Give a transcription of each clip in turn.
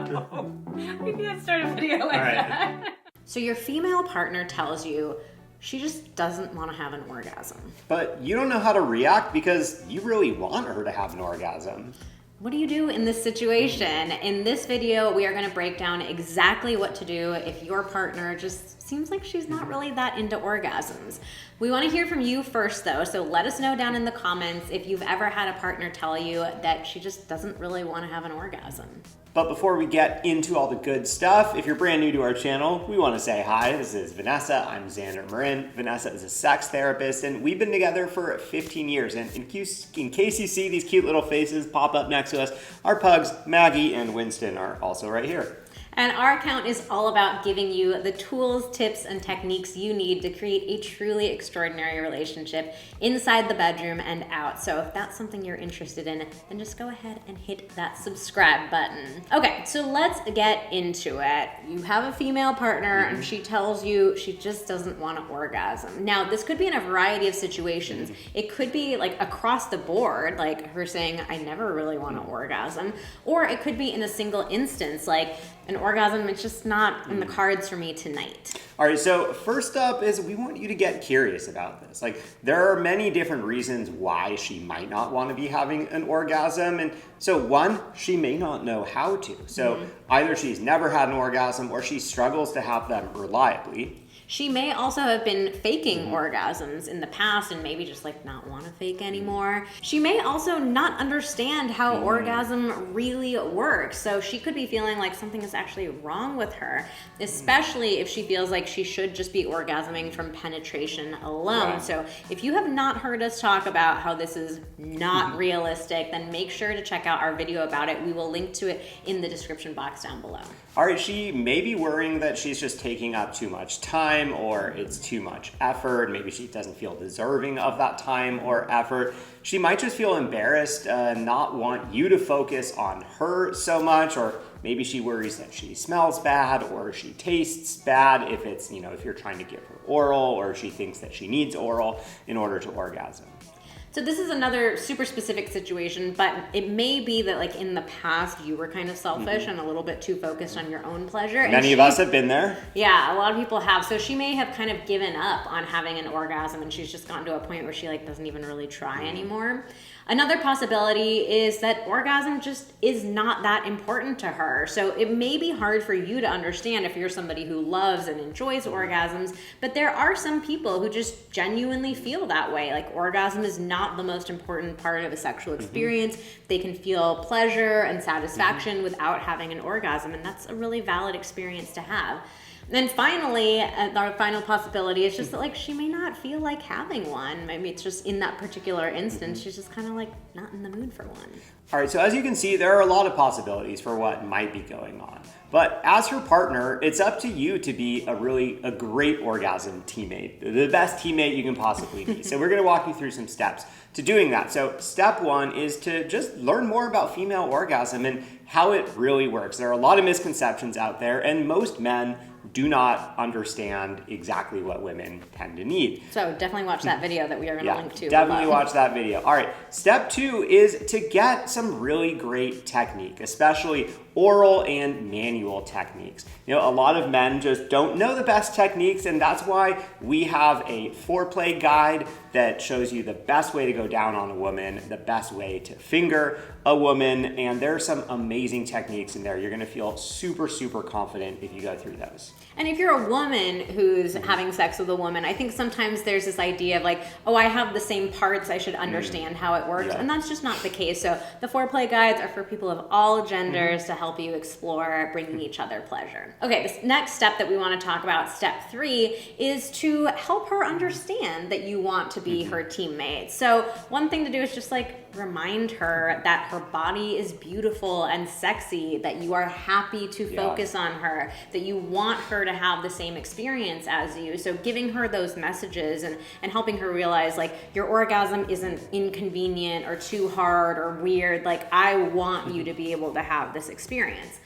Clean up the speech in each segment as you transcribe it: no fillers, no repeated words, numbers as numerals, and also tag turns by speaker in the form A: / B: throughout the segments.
A: No. We can't start a video like that. So your female partner tells you she just doesn't want to have an orgasm.
B: But you don't know how to react because you really want her to have an orgasm.
A: What do you do in this situation? In this video, we are going to break down exactly what to do if your partner just seems like she's not really that into orgasms. We want to hear from you first though, so let us know down in the comments if you've ever had a partner tell you that she just doesn't really want to have an orgasm.
B: But before we get into all the good stuff, if you're brand new to our channel, we want to say hi. This is Vanessa. I'm Xander Marin. Vanessa is a sex therapist, and we've been together for 15 years. And in case you see these cute little faces pop up next to us, our pugs, Maggie and Winston, are also right here.
A: And our account is all about giving you the tools, tips, and techniques you need to create a truly extraordinary relationship inside the bedroom and out. So if that's something you're interested in, then just go ahead and hit that subscribe button. Okay, so let's get into it. You have a female partner and she tells you she just doesn't want to orgasm. Now, this could be in a variety of situations. It could be like across the board, like her saying, I never really want to orgasm. Or it could be in a single instance, like an orgasm, it's just not in the cards for me tonight.
B: All right, so first up is we want you to get curious about this. Like, there are many different reasons why she might not want to be having an orgasm. And so one, she may not know how to. So either she's never had an orgasm or she struggles to have them reliably.
A: She may also have been faking orgasms in the past and maybe just like not want to fake anymore. She may also not understand how orgasm really works. So she could be feeling like something is actually wrong with her, especially if she feels like she should just be orgasming from penetration alone. Right. So if you have not heard us talk about how this is not realistic, then make sure to check out our video about it. We will link to it in the description box down below.
B: All right, she may be worrying that she's just taking up too much time or it's too much effort. Maybe she doesn't feel deserving of that time or effort. She might just feel embarrassed, not want you to focus on her so much, or maybe she worries that she smells bad or she tastes bad if it's, if you're trying to give her oral, or she thinks that she needs oral in order to orgasm.
A: So this is another super specific situation, but it may be that like in the past you were kind of selfish and a little bit too focused on your own pleasure.
B: Many of us have been there.
A: Yeah, a lot of people have. So she may have kind of given up on having an orgasm and she's just gotten to a point where she like doesn't even really try anymore. Another possibility is that orgasm just is not that important to her. So it may be hard for you to understand if you're somebody who loves and enjoys orgasms, but there are some people who just genuinely feel that way. Like orgasm is not the most important part of a sexual experience. They can feel pleasure and satisfaction without having an orgasm, and that's a really valid experience to have. And then finally, our final possibility is just that like she may not feel like having one. Maybe it's just in that particular instance, she's just kind of like not in the mood for one.
B: All right, so as you can see, there are a lot of possibilities for what might be going on. But as her partner, it's up to you to be a great orgasm teammate, the best teammate you can possibly be. So we're gonna walk you through some steps to doing that. So step one is to just learn more about female orgasm and how it really works. There are a lot of misconceptions out there, and most men do not understand exactly what women tend to need.
A: So definitely watch that video that we are going to link to.
B: Definitely watch that video. All right, step two is to get some really great technique, especially oral and manual techniques. A lot of men just don't know the best techniques, and that's why we have a foreplay guide that shows you the best way to go down on a woman, the best way to finger a woman, and there are some amazing techniques in there. You're gonna feel super, super confident if you go through those.
A: And if you're a woman who's having sex with a woman, I think sometimes there's this idea of like, oh, I have the same parts, I should understand how it works. And that's just not the case. So the foreplay guides are for people of all genders to help you explore bringing each other pleasure. Okay, this next step that we want to talk about, step 3, is to help her understand that you want to be her teammate. So one thing to do is just like remind her that her body is beautiful and sexy, that you are happy to focus on her, that you want her to have the same experience as you. So giving her those messages and helping her realize like your orgasm isn't inconvenient or too hard or weird. Like I want you to be able to have this experience.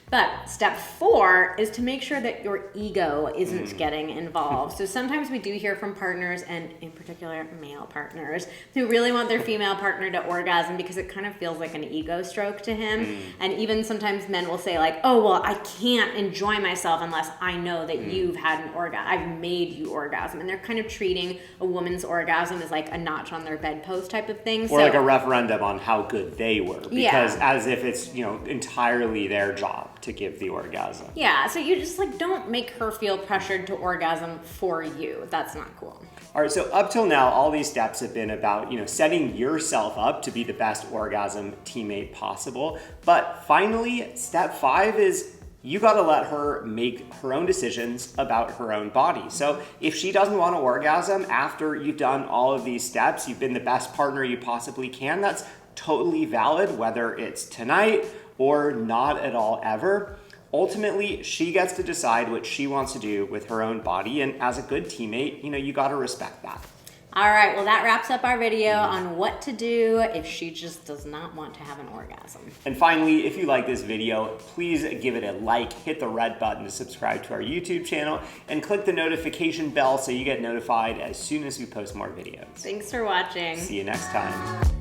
A: But step 4 is to make sure that your ego isn't getting involved. So sometimes we do hear from partners, and in particular male partners, who really want their female partner to orgasm because it kind of feels like an ego stroke to him. And even sometimes men will say like, oh, well, I can't enjoy myself unless I know that you've had an orgasm. I've made you orgasm. And they're kind of treating a woman's orgasm as like a notch on their bedpost type of thing.
B: Or like a referendum on how good they were. Because as if it's, entirely their job to give the orgasm.
A: Yeah, so you just like don't make her feel pressured to orgasm for you. That's not cool.
B: All right, so up till now, all these steps have been about, setting yourself up to be the best orgasm teammate possible. But finally, step 5 is you gotta let her make her own decisions about her own body. So if she doesn't want to orgasm after you've done all of these steps, you've been the best partner you possibly can, that's totally valid, whether it's tonight or not at all ever. Ultimately, she gets to decide what she wants to do with her own body, and as a good teammate, you gotta respect that.
A: All right, well that wraps up our video on what to do if she just does not want to have an orgasm.
B: And finally, if you like this video, please give it a like, hit the red button to subscribe to our YouTube channel, and click the notification bell so you get notified as soon as we post more videos.
A: Thanks for watching.
B: See you next time.